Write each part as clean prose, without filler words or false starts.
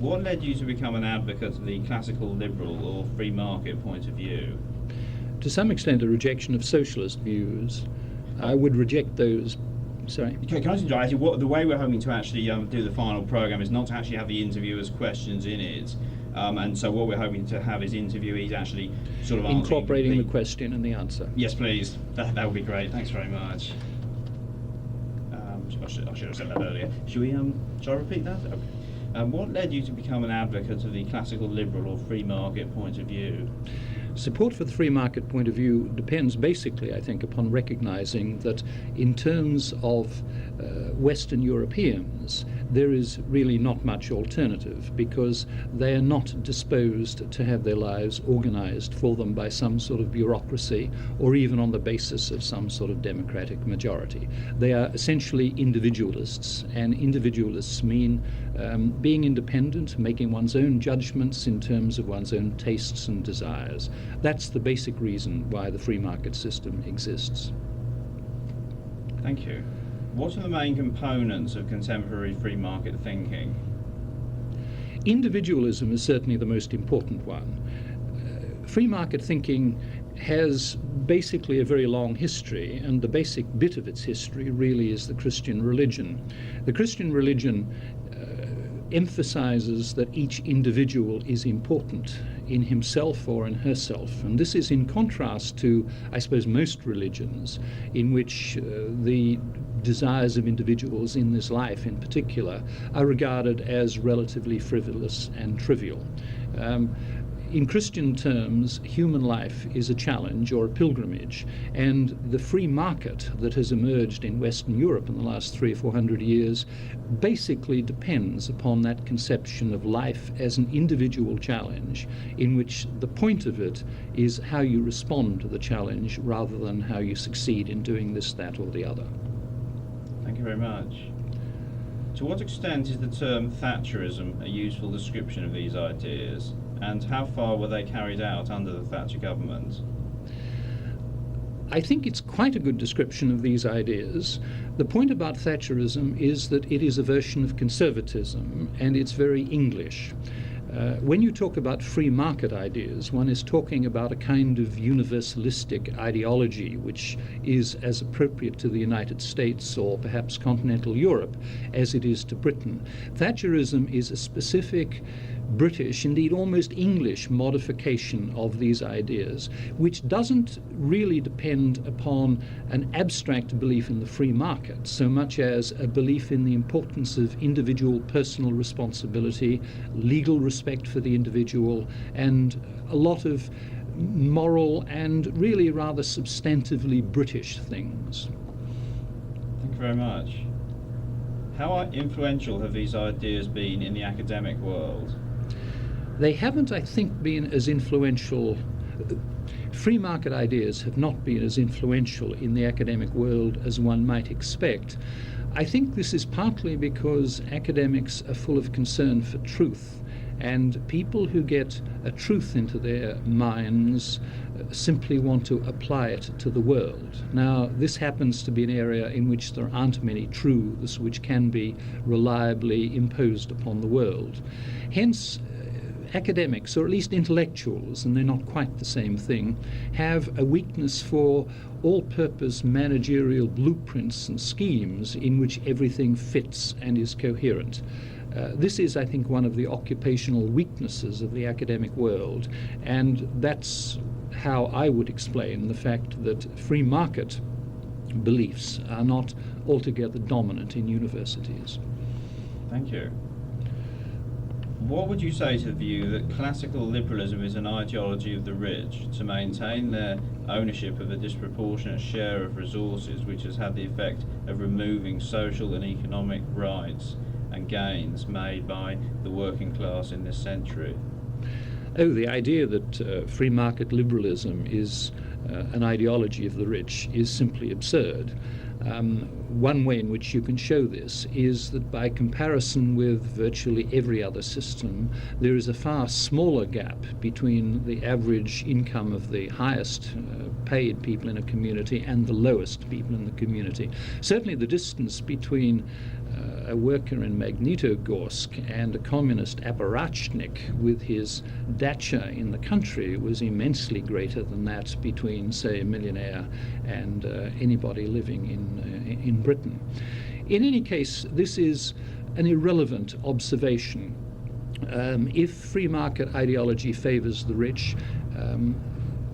What led you to become an advocate of the classical liberal or free market point of view? To some extent, a rejection of socialist views. I would reject those. Sorry. Can I just interrupt? The way we're hoping to actually do the final programme is not to actually have the interviewers' questions in it. And so what we're hoping to have is interviewees actually sort of incorporating the question and the answer. Yes, please. That would be great. Thanks very much. I should have said that earlier. Shall I repeat that? Okay. What led you to become an advocate of the classical liberal or free market point of view? Support for the free market point of view depends basically, I think, upon recognizing that in terms of Western Europeans, there is really not much alternative because they are not disposed to have their lives organized for them by some sort of bureaucracy or even on the basis of some sort of democratic majority. They are essentially individualists, and individualists mean being independent, making one's own judgments in terms of one's own tastes and desires. That's the basic reason why the free market system exists. Thank you. What are the main components of contemporary free market thinking? Individualism is certainly the most important one. Free market thinking has basically a very long history, and the basic bit of its history really is the Christian religion. The Christian religion emphasizes that each individual is important in himself or in herself. And this is in contrast to, I suppose, most religions in which the desires of individuals in this life in particular are regarded as relatively frivolous and trivial. In Christian terms, human life is a challenge or a pilgrimage, and the free market that has emerged in Western Europe in the last 300 or 400 years basically depends upon that conception of life as an individual challenge, in which the point of it is how you respond to the challenge rather than how you succeed in doing this, that, or the other. Thank you very much. To what extent is the term Thatcherism a useful description of these ideas? And how far were they carried out under the Thatcher government? I think it's quite a good description of these ideas. The point about Thatcherism is that it is a version of conservatism, and it's very English. When you talk about free market ideas, one is talking about a kind of universalistic ideology which is as appropriate to the United States or perhaps continental Europe as it is to Britain. Thatcherism is a specific British, indeed almost English, modification of these ideas, which doesn't really depend upon an abstract belief in the free market so much as a belief in the importance of individual personal responsibility, legal respect for the individual, and a lot of moral and really rather substantively British things. Thank you very much. How influential have these ideas been in the academic world? They haven't, I think, been as influential. Free market ideas have not been as influential in the academic world as one might expect. I think this is partly because academics are full of concern for truth, and people who get a truth into their minds simply want to apply it to the world. Now, this happens to be an area in which there aren't many truths which can be reliably imposed upon the world. Hence, academics, or at least intellectuals, and they're not quite the same thing, have a weakness for all-purpose managerial blueprints and schemes in which everything fits and is coherent. This is, I think, one of the occupational weaknesses of the academic world, and that's how I would explain the fact that free market beliefs are not altogether dominant in universities. Thank you. What would you say to the view that classical liberalism is an ideology of the rich to maintain their ownership of a disproportionate share of resources, which has had the effect of removing social and economic rights and gains made by the working class in this century? Oh, the idea that free market liberalism is an ideology of the rich is simply absurd. One way in which you can show this is that by comparison with virtually every other system, there is a far smaller gap between the average income of the highest paid people in a community and the lowest people in the community. Certainly the distance between a worker in Magnitogorsk and a communist apparatchik with his dacha in the country was immensely greater than that between, say, a millionaire and anybody living in Britain. In any case, this is an irrelevant observation. If free market ideology favours the rich,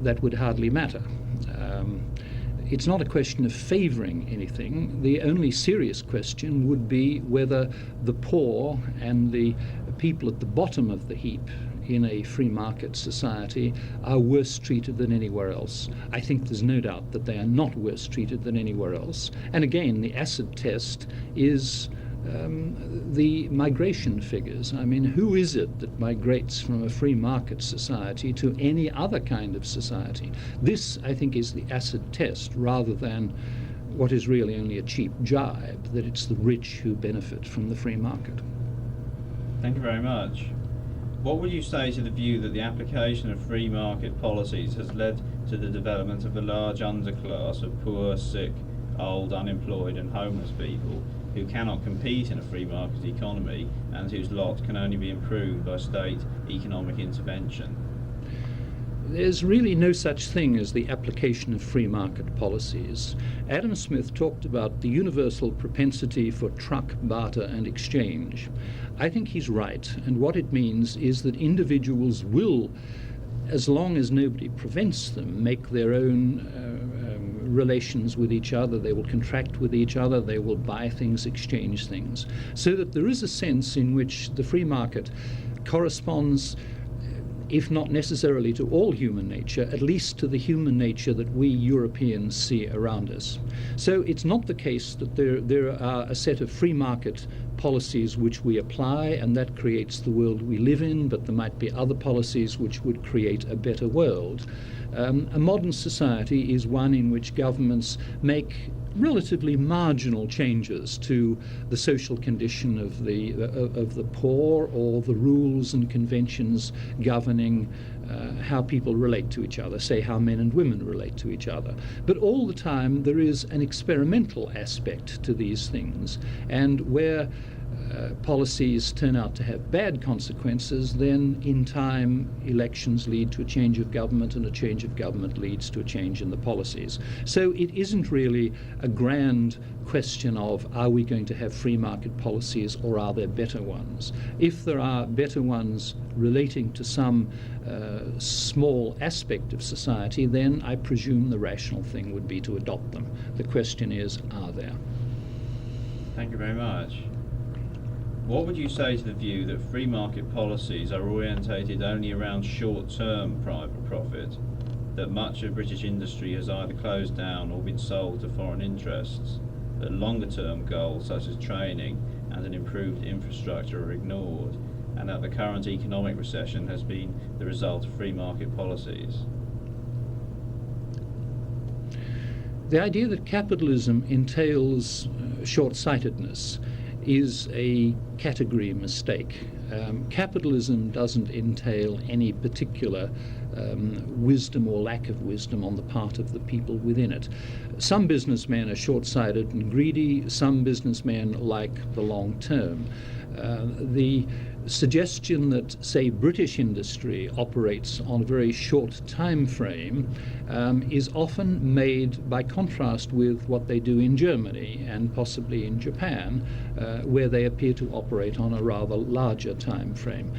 that would hardly matter. It's not a question of favouring anything. The only serious question would be whether the poor and the people at the bottom of the heap in a free market society are worse treated than anywhere else. I think there's no doubt that they are not worse treated than anywhere else. And again, the acid test is the migration figures. I mean, who is it that migrates from a free market society to any other kind of society? This, I think, is the acid test rather than what is really only a cheap jibe, that it's the rich who benefit from the free market. Thank you very much. What would you say to the view that the application of free market policies has led to the development of a large underclass of poor, sick, old, unemployed and homeless people who cannot compete in a free market economy and whose lot can only be improved by state economic intervention? There's really no such thing as the application of free market policies. Adam Smith talked about the universal propensity for truck, barter and exchange. I think he's right, and what it means is that individuals will, as long as nobody prevents them, make their own relations with each other. They will contract with each other, they will buy things, exchange things, so that there is a sense in which the free market corresponds, if not necessarily to all human nature, at least to the human nature that we Europeans see around us. So it's not the case that there are a set of free market policies which we apply and that creates the world we live in, but there might be other policies which would create a better world. A modern society is one in which governments make relatively marginal changes to the social condition of the poor, or the rules and conventions governing how people relate to each other, say how men and women relate to each other. But all the time there is an experimental aspect to these things, and where policies turn out to have bad consequences, then in time elections lead to a change of government, and a change of government leads to a change in the policies. So it isn't really a grand question of are we going to have free market policies or are there better ones. If there are better ones relating to some small aspect of society, then I presume the rational thing would be to adopt them. The question is, are there? Thank you very much. What would you say to the view that free market policies are orientated only around short-term private profit, that much of British industry has either closed down or been sold to foreign interests, that longer-term goals such as training and an improved infrastructure are ignored, and that the current economic recession has been the result of free market policies? The idea that capitalism entails short-sightedness is a category mistake. Capitalism doesn't entail any particular wisdom or lack of wisdom on the part of the people within it. Some businessmen are short-sighted and greedy, some businessmen like the long term. The suggestion that, say, British industry operates on a very short time frame is often made by contrast with what they do in Germany and possibly in Japan, where they appear to operate on a rather larger time frame.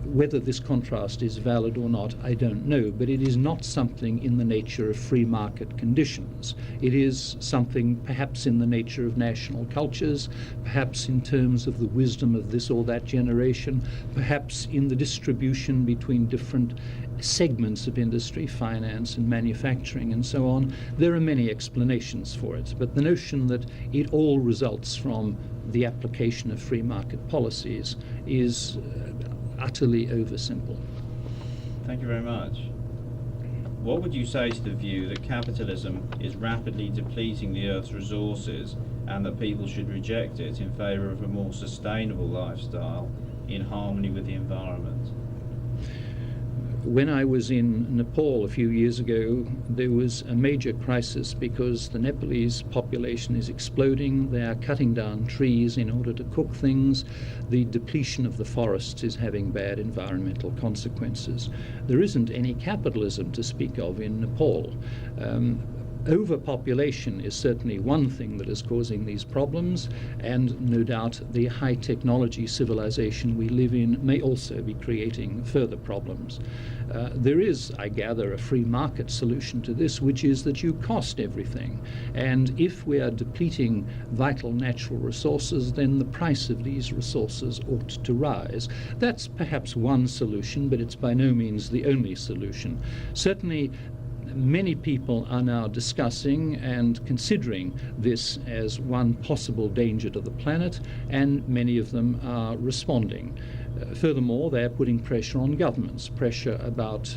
Whether this contrast is valid or not, I don't know, but it is not something in the nature of free market conditions. It is something perhaps in the nature of national cultures, perhaps in terms of the wisdom of this or that generation, perhaps in the distribution between different segments of industry, finance and manufacturing and so on. There are many explanations for it, but the notion that it all results from the application of free market policies is utterly oversimple. Thank you very much. What would you say to the view that capitalism is rapidly depleting the Earth's resources and that people should reject it in favour of a more sustainable lifestyle in harmony with the environment? When I was in Nepal a few years ago, there was a major crisis because the Nepalese population is exploding. They are cutting down trees in order to cook things. The depletion of the forests is having bad environmental consequences. There isn't any capitalism to speak of in Nepal. Overpopulation is certainly one thing that is causing these problems, and no doubt the high technology civilization we live in may also be creating further problems. There is, I gather, a free market solution to this, which is that you cost everything. And if we are depleting vital natural resources, then the price of these resources ought to rise. That's perhaps one solution, but it's by no means the only solution. Certainly, many people are now discussing and considering this as one possible danger to the planet, and many of them are responding. Furthermore, they're putting pressure on governments, pressure about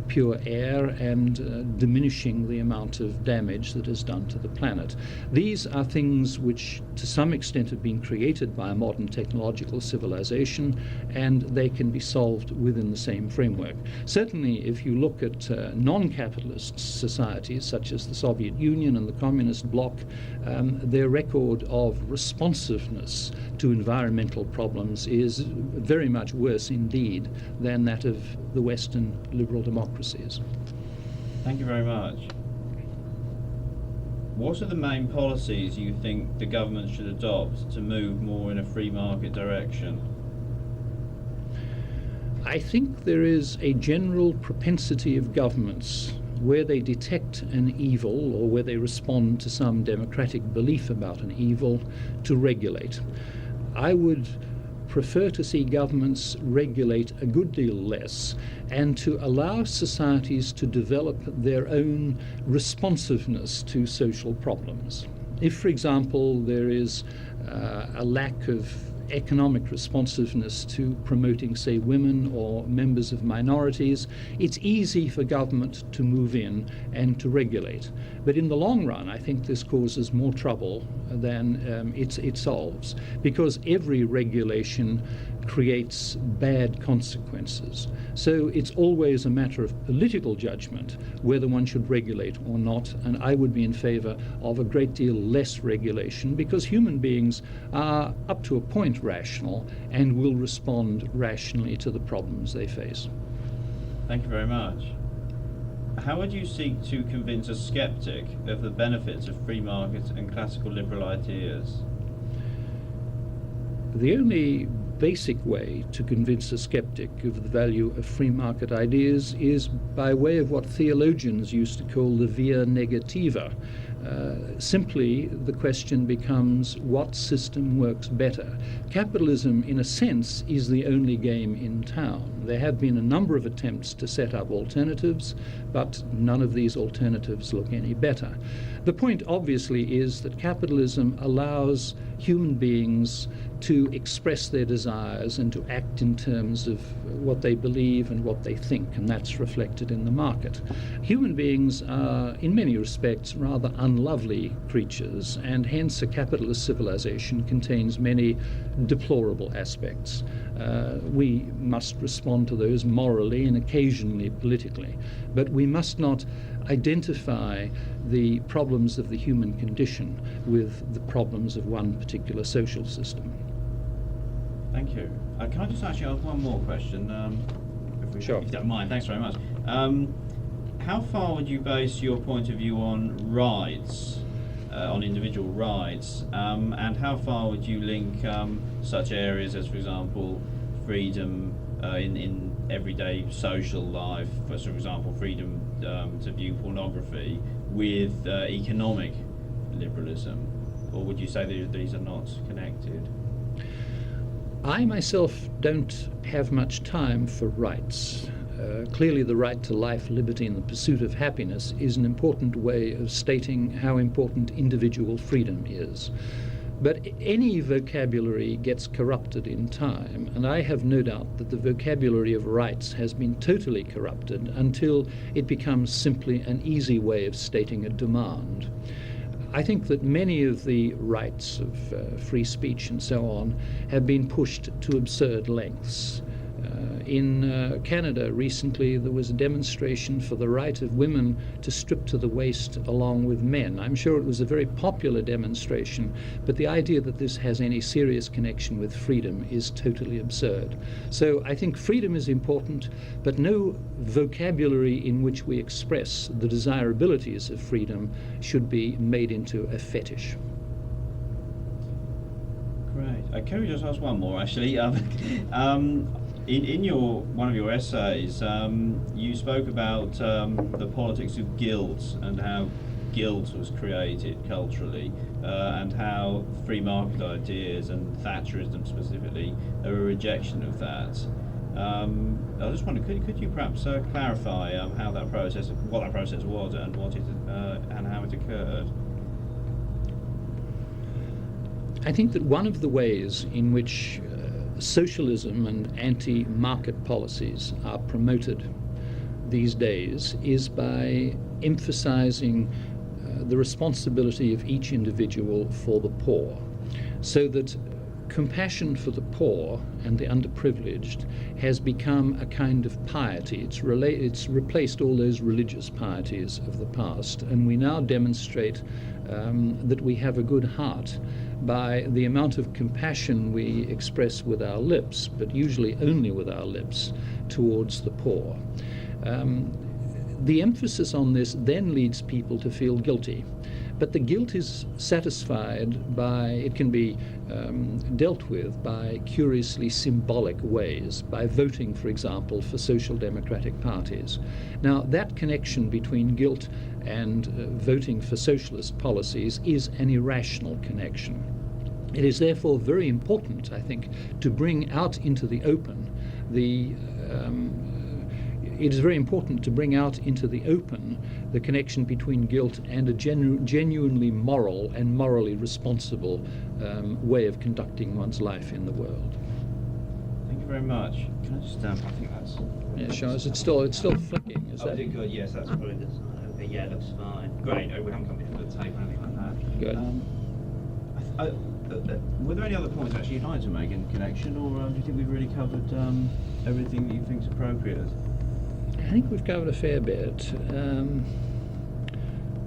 pure air and diminishing the amount of damage that is done to the planet. These are things which to some extent have been created by a modern technological civilization, and they can be solved within the same framework. Certainly, if you look at non-capitalist societies such as the Soviet Union and the Communist bloc, their record of responsiveness to environmental problems is very much worse indeed than that of the Western liberal democracies. Thank you very much. What are the main policies you think the government should adopt to move more in a free market direction? I think there is a general propensity of governments, where they detect an evil or where they respond to some democratic belief about an evil, to regulate. I would prefer to see governments regulate a good deal less and to allow societies to develop their own responsiveness to social problems. If, for example, there is a lack of economic responsiveness to promoting, say, women or members of minorities, it's easy for government to move in and to regulate. But in the long run, I think this causes more trouble than it solves, because every regulation creates bad consequences. So it's always a matter of political judgment whether one should regulate or not, and I would be in favor of a great deal less regulation, because human beings are up to a point rational and will respond rationally to the problems they face. Thank you very much. How would you seek to convince a skeptic of the benefits of free markets and classical liberal ideas? The only basic way to convince a skeptic of the value of free market ideas is by way of what theologians used to call the via negativa. Simply, the question becomes, what system works better? Capitalism, in a sense, is the only game in town. There have been a number of attempts to set up alternatives, but none of these alternatives look any better. The point, obviously, is that capitalism allows human beings to express their desires and to act in terms of what they believe and what they think, and that's reflected in the market. Human beings are, in many respects, rather unlovely creatures, and hence a capitalist civilization contains many deplorable aspects. We must respond to those morally and occasionally politically, but we must not identify the problems of the human condition with the problems of one particular social system. Thank you. Can I just ask you one more question? Sure. If you don't mind, thanks very much. How far would you base your point of view on rights, on individual rights, and how far would you link such areas as, for example, freedom in everyday social life, for example, freedom to view pornography, with economic liberalism? Or would you say that these are not connected? I myself don't have much time for rights. Clearly the right to life, liberty and the pursuit of happiness is an important way of stating how important individual freedom is. But any vocabulary gets corrupted in time, and I have no doubt that the vocabulary of rights has been totally corrupted until it becomes simply an easy way of stating a demand. I think that many of the rights of free speech and so on have been pushed to absurd lengths. In Canada recently, there was a demonstration for the right of women to strip to the waist along with men. I'm sure it was a very popular demonstration, but the idea that this has any serious connection with freedom is totally absurd. So I think freedom is important, but no vocabulary in which we express the desirabilities of freedom should be made into a fetish. Great. Can we just ask one more, actually? In one of your essays, you spoke about the politics of guilt and how guilt was created culturally, and how free market ideas and Thatcherism specifically are a rejection of that. I just wonder, could you perhaps clarify how that process, what that process was, and what it and how it occurred? I think that one of the ways in which socialism and anti-market policies are promoted these days is by emphasizing the responsibility of each individual for the poor, so that compassion for the poor and the underprivileged has become a kind of piety. It's replaced all those religious pieties of the past, and we now demonstrate that we have a good heart by the amount of compassion we express with our lips, but usually only with our lips, towards the poor. The emphasis on this then leads people to feel guilty, but the guilt is satisfied by, it can be dealt with by curiously symbolic ways, by voting, for example, for social democratic parties. Now, that connection between guilt and voting for socialist policies is an irrational connection. It is therefore very important, I think, to bring out into the open the connection between guilt and a genuinely moral and morally responsible way of conducting one's life in the world. Thank you very much. Can I just, I think that's... Yeah, Sean, it's still flicking. Is that good? Yes, that's brilliant. Okay, yeah, it looks fine. Great. We haven't come before the tape or anything like that. Good. Were there any other points actually you'd like to make in connection, or do you think we've really covered everything that you think is appropriate? I think we've covered a fair bit.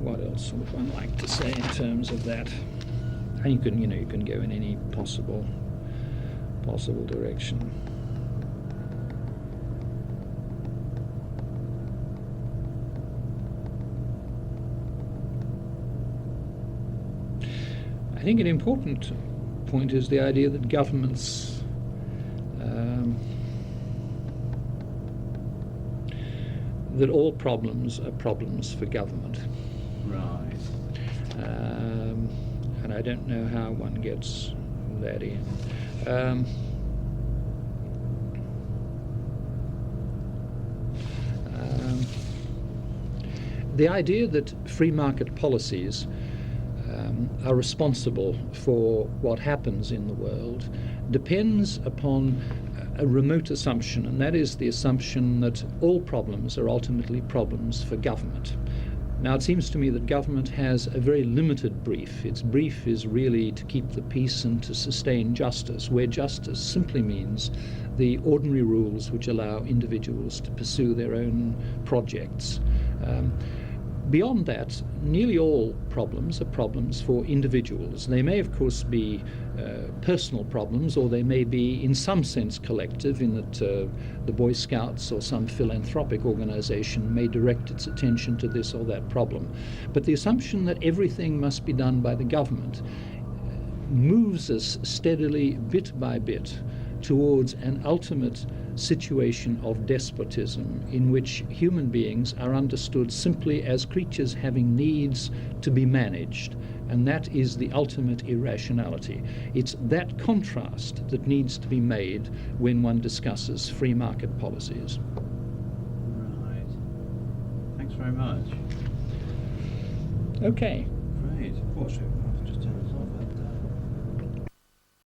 What else would one like to say in terms of that? And you can go in any possible direction. I think an important point is the idea that governments that all problems are problems for government. Right. And I don't know how one gets that in. The idea that free market policies are responsible for what happens in the world depends upon a remote assumption, and that is the assumption that all problems are ultimately problems for government. Now, it seems to me that government has a very limited brief. Its brief is really to keep the peace and to sustain justice, where justice simply means the ordinary rules which allow individuals to pursue their own projects. Beyond that, nearly all problems are problems for individuals. They may, of course, be personal problems, or they may be, in some sense, collective, in that the Boy Scouts or some philanthropic organization may direct its attention to this or that problem. But the assumption that everything must be done by the government moves us steadily, bit by bit, towards an ultimate situation of despotism in which human beings are understood simply as creatures having needs to be managed, and that is the ultimate irrationality. It's that contrast that needs to be made when one discusses free market policies. Right. Thanks very much. Okay. Great. Of course.